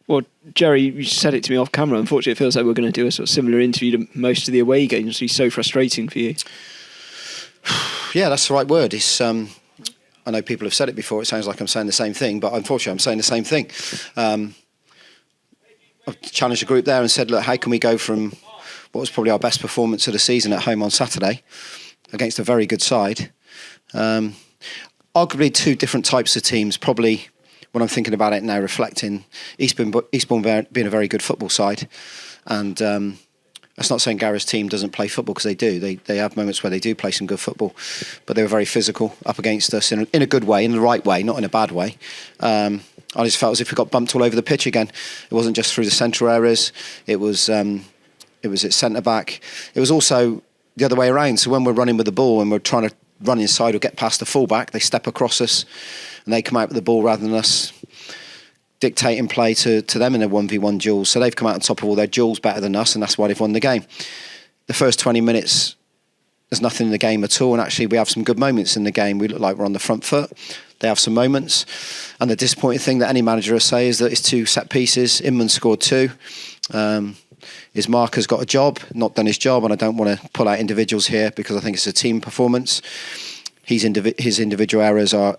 Well, Jerry, you said it to me off camera. Unfortunately, it feels like we're going to do a sort of similar interview to most of the away games. It's so frustrating for you. Yeah, that's the right word. It's I know people have said it before. It sounds like I'm saying the same thing, but unfortunately, I'm saying the same thing. I've challenged the group there and said, look, how can we go from what was probably our best performance of the season at home on Saturday against a very good side? Arguably two different types of teams, probably. When I'm thinking about it now, reflecting, Eastbourne being a very good football side, and that's not saying Gareth's team doesn't play football, because they do. They have moments where they do play some good football, but they were very physical up against us in a good way, in the right way, not in a bad way. I just felt as if we got bumped all over the pitch again. It wasn't just through the central areas. It was at centre back. It was also the other way around. So when we're running with the ball and we're trying to run inside or get past the fullback, they step across us and they come out with the ball rather than us dictating play to them in their 1v1 duels. So they've come out on top of all their duels better than us, and that's why they've won the game. The first 20 minutes, there's nothing in the game at all, and actually we have some good moments in the game. We look like we're on the front foot. They have some moments. And the disappointing thing that any manager will say is that it's 2 set pieces. Inman scored 2. His marker's got a job, not done his job, and I don't want to pull out individuals here because I think it's a team performance. His individual errors are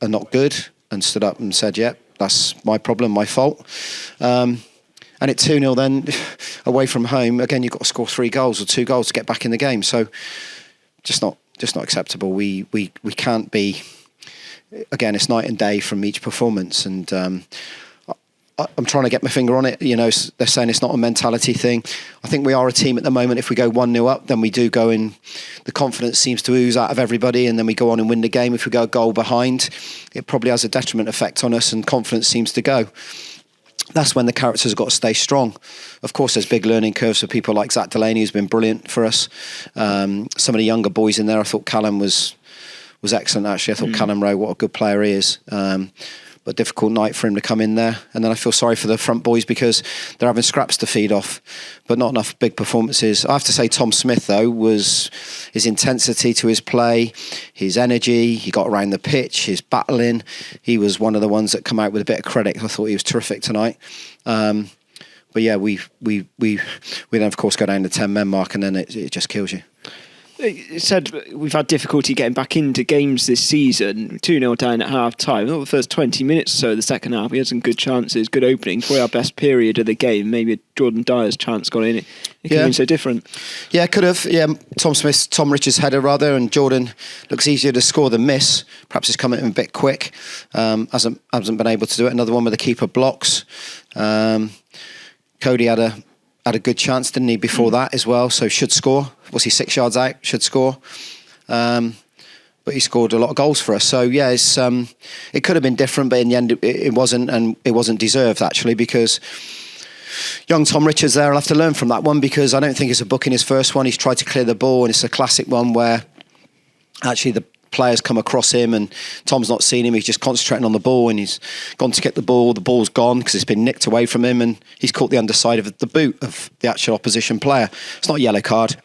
not good, and stood up and said, yeah, that's my problem, my fault. And at 2-0 then, away from home, again, you've got to score 3 goals or 2 goals to get back in the game. So just not acceptable. We can't be, again, it's night and day from each performance. And I'm trying to get my finger on it. You know, they're saying it's not a mentality thing. I think we are a team at the moment. If we go 1-0 up, then we do go in. The confidence seems to ooze out of everybody, and then we go on and win the game. If we go a goal behind, it probably has a detriment effect on us, and confidence seems to go. That's when the characters have got to stay strong. Of course, there's big learning curves for people like Zach Delaney, who's been brilliant for us. Some of the younger boys in there, I thought Callum was excellent, actually. I thought Callum Rowe, what a good player he is. But difficult night for him to come in there. And then I feel sorry for the front boys because they're having scraps to feed off, but not enough big performances. I have to say Tom Smith, though, was his intensity to his play, his energy, he got around the pitch, his battling. He was one of the ones that come out with a bit of credit. I thought he was terrific tonight. But yeah, we then, of course, go down the 10-men mark, and then it just kills you. It said we've had difficulty getting back into games this season. 2-0 down at half time. Not the first 20 minutes or so of the second half. We had some good chances, good openings. Probably our best period of the game. Maybe Jordan Dyer's chance got in. It could have been so different. Yeah, it could have. Yeah, Tom Richards' header rather, and Jordan looks easier to score than miss. Perhaps he's coming in a bit quick. Hasn't been able to do it. Another one where the keeper blocks. Cody had a good chance, didn't he, before that as well? So should score. Was he 6 yards out? Should score. But he scored a lot of goals for us. So yeah, it could have been different, but in the end it wasn't, and it wasn't deserved actually, because young Tom Richards there, I'll have to learn from that one, because I don't think it's a book in his first one. He's tried to clear the ball, and it's a classic one where actually the players come across him and Tom's not seen him. He's just concentrating on the ball, and he's gone to kick the ball's gone because it's been nicked away from him, and he's caught the underside of the boot of the actual opposition player. It's not a yellow card.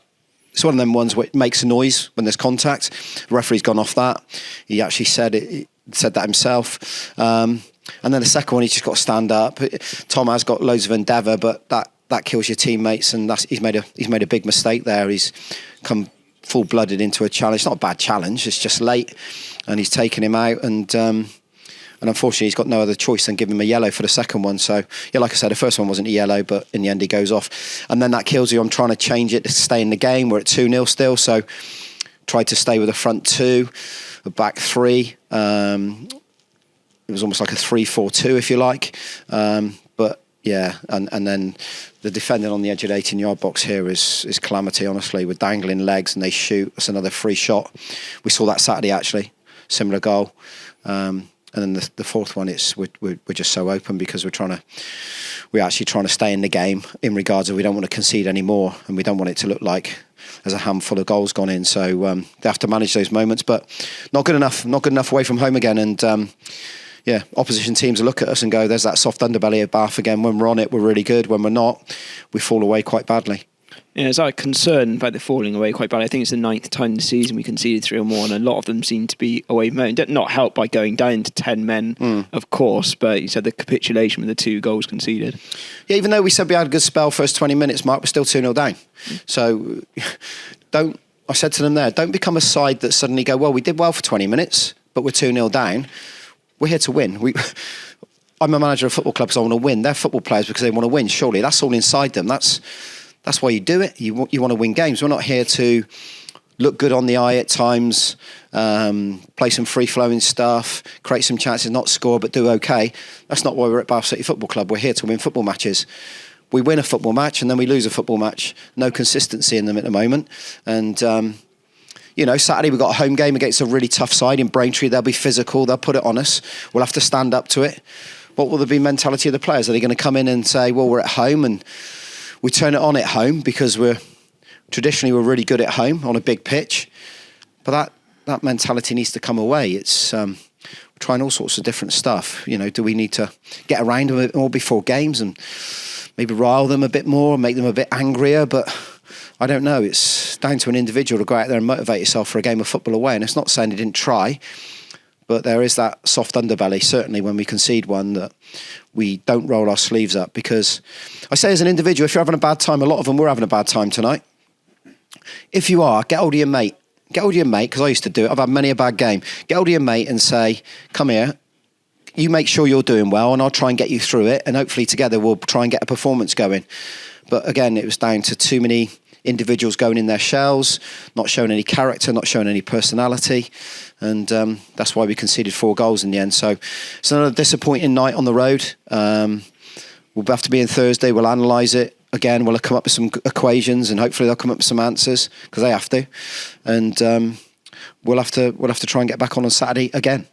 It's one of them ones where it makes a noise when there's contact. The referee's gone off that. He actually said that himself. And then the second one, he's just got to stand up. Tom has got loads of endeavour, but that kills your teammates, and he's made a big mistake there. He's come full-blooded into a challenge. It's not a bad challenge, it's just late, and he's taken him out, and unfortunately he's got no other choice than give him a yellow for the second one. So yeah, like I said, the first one wasn't a yellow, but in the end he goes off, and then that kills you. I'm trying to change it to stay in the game. We're at 2-0 still, so tried to stay with a front 2, a back 3. It was almost like a 3-4-2 if you like, but yeah, and then the defending on the edge of the 18-yard box here is calamity, honestly, with dangling legs, and they shoot. That's another free shot. We saw that Saturday, actually, similar goal. And then the fourth one, we're just so open because we're actually trying to stay in the game in regards of we don't want to concede any more, and we don't want it to look like there's a handful of goals gone in. So they have to manage those moments, but not good enough away from home again. And yeah, opposition teams will look at us and go, there's that soft underbelly of Bath again. When we're on it, we're really good. When we're not, we fall away quite badly. Yeah, is that concerned by the falling away quite bad? I think it's the 9th time this season we conceded 3 or more, and a lot of them seem to be away from home. Not helped by going down to 10 men, of course, but you said the capitulation with the 2 goals conceded. Yeah, even though we said we had a good spell first 20 minutes, Mark, we're still 2-0 down. So I said to them there, don't become a side that suddenly go, well, we did well for 20 minutes, but we're 2-0 down. We're here to win. I'm a manager of a football club because I want to win. They're football players because they want to win, surely. That's all inside them. That's why you do it. You want to win games. We're not here to look good on the eye at times, play some free-flowing stuff, create some chances, not score, but do okay. That's not why we're at Bath City Football Club. We're here to win football matches. We win a football match and then we lose a football match. No consistency in them at the moment. And, Saturday we've got a home game against a really tough side in Braintree. They'll be physical. They'll put it on us. We'll have to stand up to it. What will the mentality of the players? Are they going to come in and say, well, we're at home and we turn it on at home because we're really good at home on a big pitch? But that mentality needs to come away. It's we're trying all sorts of different stuff. Do we need to get around them a bit more before games and maybe rile them a bit more, make them a bit angrier? But I don't know. It's down to an individual to go out there and motivate yourself for a game of football away. And it's not saying they didn't try, but there is that soft underbelly, certainly when we concede one, that we don't roll our sleeves up. Because I say as an individual, if you're having a bad time, a lot of them were having a bad time tonight. If you are, get hold of your mate. Get hold of your mate, because I used to do it. I've had many a bad game. Get hold of your mate and say, come here, you make sure you're doing well and I'll try and get you through it. And hopefully together we'll try and get a performance going. But again, it was down to too many individuals going in their shells, not showing any character, not showing any personality. And that's why we conceded 4 goals in the end. So it's another disappointing night on the road. We'll have to be in Thursday. We'll analyse it. Again, we'll come up with some equations and hopefully they'll come up with some answers because they have to. And we'll have to try and get back on Saturday again.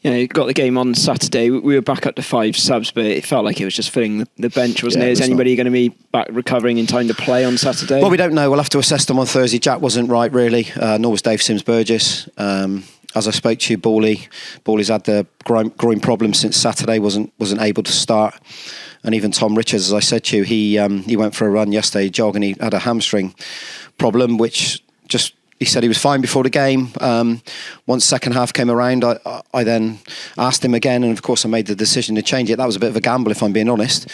Yeah, you got the game on Saturday. We were back up to 5 subs, but it felt like it was just filling the bench, wasn't it? Is anybody going to be back recovering in time to play on Saturday? Well, we don't know. We'll have to assess them on Thursday. Jack wasn't right, really. Nor was Dave Sims-Burgess. As I spoke to you, Bawley's had the groin problem since Saturday. wasn't able to start. And even Tom Richards, as I said to you, he went for a run yesterday, jog, and he had a hamstring problem, which just... He said he was fine before the game. Once second half came around, I then asked him again, and of course I made the decision to change it. That was a bit of a gamble, if I'm being honest.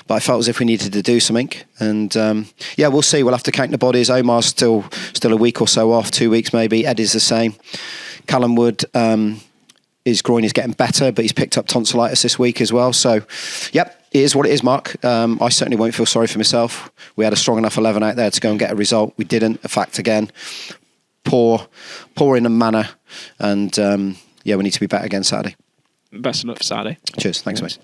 But I felt as if we needed to do something. And we'll see. We'll have to count the bodies. Omar's still a week or so off, 2 weeks maybe. Eddie's the same. Callum Wood, his groin is getting better, but he's picked up tonsillitis this week as well. So, yep. It is what it is, Mark. I certainly won't feel sorry for myself. We had a strong enough 11 out there to go and get a result. We didn't. A fact again. Poor in a manner. And we need to be better again Saturday. Best of luck for Saturday. Cheers. Thanks, mate.